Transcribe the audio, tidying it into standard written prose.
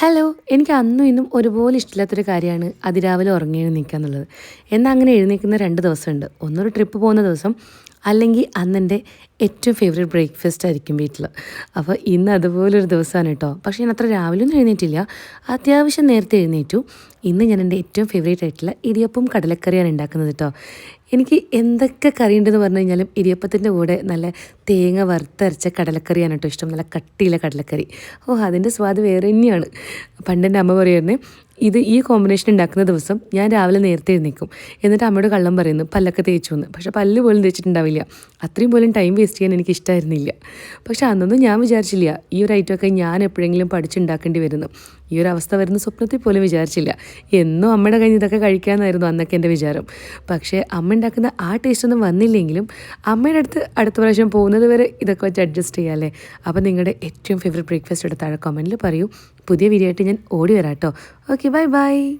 Hello! എനിക്ക് അന്നും ഇന്നും ഒരുപോലെ ഇഷ്ടമില്ലാത്തൊരു കാര്യമാണ് അതിരാവിലെ ഉറങ്ങി എഴുന്നേൽക്കുക എന്നുള്ളത്. എന്നാൽ അങ്ങനെ എഴുന്നേൽക്കുന്ന 2 ദിവസമുണ്ട്. ഒന്നൊരു ട്രിപ്പ് പോകുന്ന ദിവസം, അല്ലെങ്കിൽ അന്നെൻ്റെ ഏറ്റവും ഫേവറേറ്റ് ബ്രേക്ക്ഫാസ്റ്റ് ആയിരിക്കും വീട്ടിൽ. അപ്പോൾ ഇന്ന് അതുപോലൊരു ദിവസമാണ് കേട്ടോ. പക്ഷേ ഞാൻ അത്ര രാവിലെ ഒന്നും എഴുന്നേറ്റില്ല. അത്യാവശ്യം നേരത്തെ എഴുന്നേറ്റു. ഇന്ന് ഞാൻ എൻ്റെ ഏറ്റവും ഫേവറേറ്റ് ആയിട്ടുള്ള ഇടിയപ്പവും കടലക്കറിയാണ് ഉണ്ടാക്കുന്നത് കേട്ടോ. എനിക്ക് എന്തൊക്കെ കറിയുണ്ടെന്ന് പറഞ്ഞു കഴിഞ്ഞാലും ഇടിയപ്പത്തിൻ്റെ കൂടെ നല്ല തേങ്ങ വറുത്തരച്ച കടലക്കറിയാണ് കേട്ടോ ഇഷ്ടം. നല്ല കട്ടിയുള്ള കടലക്കറി. അതിൻ്റെ സ്വാദ് വേറെ തന്നെയാണ്. പണ്ടെൻ്റെ അമ്മ പറയുമായിരുന്നേ, ഈ കോമ്പിനേഷൻ ഉണ്ടാക്കുന്ന ദിവസം ഞാൻ രാവിലെ നേരത്തെ എഴുന്നേൽക്കും. എന്നിട്ട് അമ്മയോട് കള്ളം പറയുന്നു പല്ലൊക്കെ തേച്ചു എന്ന്. പക്ഷേ പല്ല് പോലും തേച്ചിട്ടുണ്ടാവില്ല. അത്രയും പോലും ടൈം വേസ്റ്റ് ചെയ്യാൻ എനിക്ക് ഇഷ്ടമായിരുന്നില്ല. പക്ഷേ അന്നൊന്നും ഞാൻ വിചാരിച്ചില്ല ഈ ഒരു ഐറ്റമൊക്കെ ഞാൻ എപ്പോഴെങ്കിലും പഠിച്ചുണ്ടാക്കേണ്ടി വരുന്നു. ഈ ഒരു അവസ്ഥ വരുന്ന സ്വപ്നത്തിൽ പോലും വിചാരിച്ചില്ല. എന്നും അമ്മയുടെ കയ്യിൽ ഇതൊക്കെ കഴിക്കാമെന്നായിരുന്നു അന്നൊക്കെ എൻ്റെ വിചാരം. പക്ഷേ അമ്മ ഉണ്ടാക്കുന്ന ആ ടേസ്റ്റൊന്നും വന്നില്ലെങ്കിലും അമ്മയുടെ അടുത്ത പ്രാവശ്യം പോകുന്നത് വരെ ഇതൊക്കെ വെച്ച് അഡ്ജസ്റ്റ് ചെയ്യാം അല്ലേ. അപ്പോൾ നിങ്ങളുടെ ഏറ്റവും ഫേവറേറ്റ് ബ്രേക്ക്ഫാസ്റ്റ് താഴെ കമൻറ്റിൽ പറയൂ. പുതിയ വീഡിയോ ആയിട്ട് ഞാൻ ഓടി വരാം കേട്ടോ. Okay, bye bye.